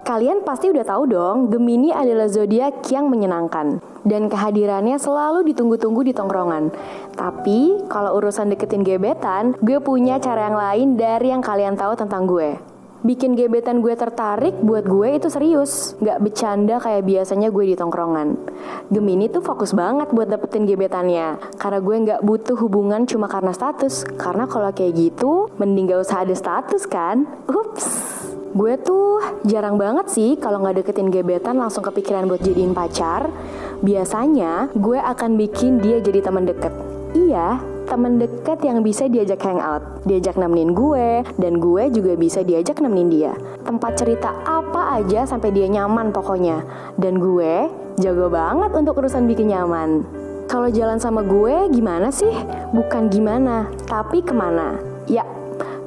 Kalian pasti udah tahu dong, Gemini adalah zodiak yang menyenangkan dan kehadirannya selalu ditunggu-tunggu di tongkrongan. Tapi kalau urusan deketin gebetan, gue punya cara yang lain dari yang kalian tahu tentang gue. Bikin gebetan gue tertarik buat gue itu serius, gak bercanda kayak biasanya gue di tongkrongan. Gemini tuh fokus banget buat dapetin gebetannya, karena gue gak butuh hubungan cuma karena status. Karena kalau kayak gitu, mending gak usah ada status kan? Ups. Gue tuh jarang banget sih kalau gak deketin gebetan langsung kepikiran buat jadiin pacar. Biasanya gue akan bikin dia jadi teman deket. Iya, teman deket yang bisa diajak hangout, diajak nemenin gue, dan gue juga bisa diajak nemenin dia. Tempat cerita apa aja sampai dia nyaman pokoknya. Dan gue jago banget untuk urusan bikin nyaman. Kalau jalan sama gue gimana sih? Bukan gimana, tapi kemana? Ya,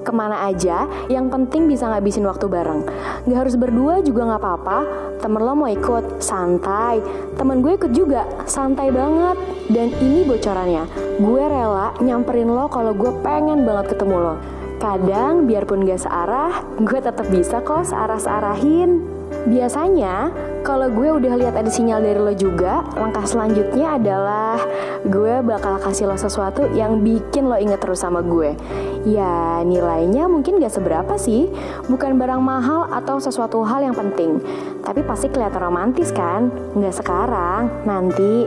kemana aja, yang penting bisa ngabisin waktu bareng. Gak harus berdua juga gak apa-apa. Temen lo mau ikut, santai. Temen gue ikut juga, santai banget. Dan ini bocorannya, gue rela nyamperin lo kalau gue pengen banget ketemu lo. Kadang biarpun gak searah, gue tetap bisa kok searah-searahin. Biasanya kalau gue udah lihat ada sinyal dari lo juga, langkah selanjutnya adalah gue bakal kasih lo sesuatu yang bikin lo inget terus sama gue. Ya nilainya mungkin gak seberapa sih, bukan barang mahal atau sesuatu hal yang penting, tapi pasti kelihatan romantis kan? Gak sekarang, nanti.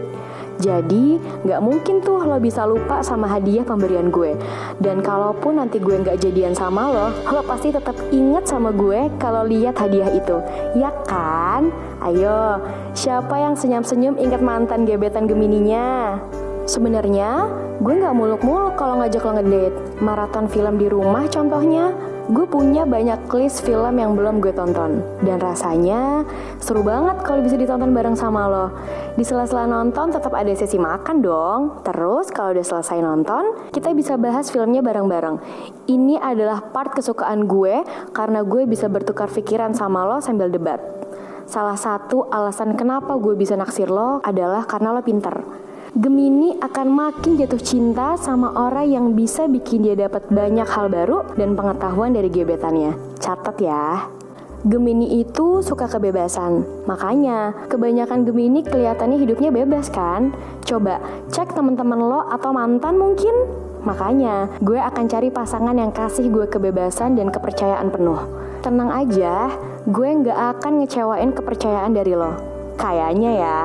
Jadi gak mungkin tuh lo bisa lupa sama hadiah pemberian gue. Dan kalaupun nanti gue gak jadian sama lo pasti tetap inget sama gue kalau lihat hadiah itu. Ya kan? Ayo, siapa yang senyum-senyum inget mantan gebetan Gemininya? Sebenarnya gue gak muluk-muluk kalau ngajak lo ngedate. Maraton film di rumah contohnya. Gue punya banyak list film yang belum gue tonton. Dan rasanya seru banget kalau bisa ditonton bareng sama lo. Di sela-sela nonton tetap ada sesi makan dong. Terus kalau udah selesai nonton, kita bisa bahas filmnya bareng-bareng. Ini adalah part kesukaan gue karena gue bisa bertukar pikiran sama lo sambil debat. Salah satu alasan kenapa gue bisa naksir lo adalah karena lo pinter. Gemini akan makin jatuh cinta sama orang yang bisa bikin dia dapat banyak hal baru dan pengetahuan dari gebetannya. Catat ya. Gemini itu suka kebebasan. Makanya kebanyakan Gemini kelihatannya hidupnya bebas kan? Coba cek teman-teman lo atau mantan mungkin. Makanya gue akan cari pasangan yang kasih gue kebebasan dan kepercayaan penuh. Tenang aja, gue gak akan ngecewain kepercayaan dari lo. Kayaknya ya.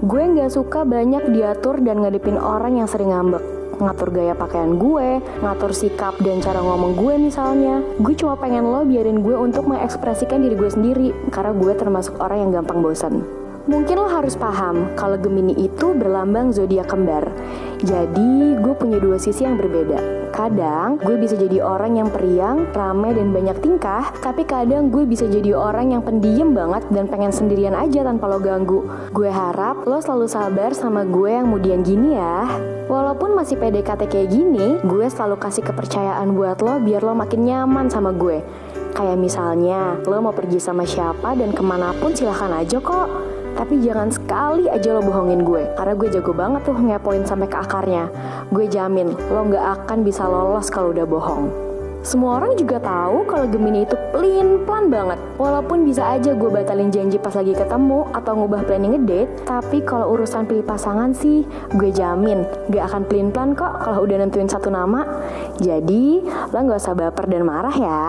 Gue gak suka banyak diatur dan ngadepin orang yang sering ngambek. Ngatur gaya pakaian gue, ngatur sikap dan cara ngomong gue misalnya. Gue cuma pengen lo biarin gue untuk mengekspresikan diri gue sendiri, karena gue termasuk orang yang gampang bosan. Mungkin lo harus paham kalau Gemini itu berlambang zodiak kembar. Jadi gue punya dua sisi yang berbeda. Kadang gue bisa jadi orang yang periang, ramai dan banyak tingkah. Tapi kadang gue bisa jadi orang yang pendiam banget dan pengen sendirian aja tanpa lo ganggu. Gue harap lo selalu sabar sama gue yang mudian gini ya. Walaupun masih PDKT kayak gini, gue selalu kasih kepercayaan buat lo biar lo makin nyaman sama gue. Kayak misalnya, lo mau pergi sama siapa dan kemanapun silahkan aja kok. Tapi jangan sekali aja lo bohongin gue, karena gue jago banget tuh ngepoin sampai ke akarnya. Gue jamin lo gak akan bisa lolos kalau udah bohong. Semua orang juga tahu kalau Gemini itu pelin-pelan banget. Walaupun bisa aja gue batalin janji pas lagi ketemu atau ngubah planning ngedate, tapi kalau urusan pilih pasangan sih, gue jamin gak akan pelin-pelan kok kalau udah nentuin satu nama. Jadi lo gak usah baper dan marah ya.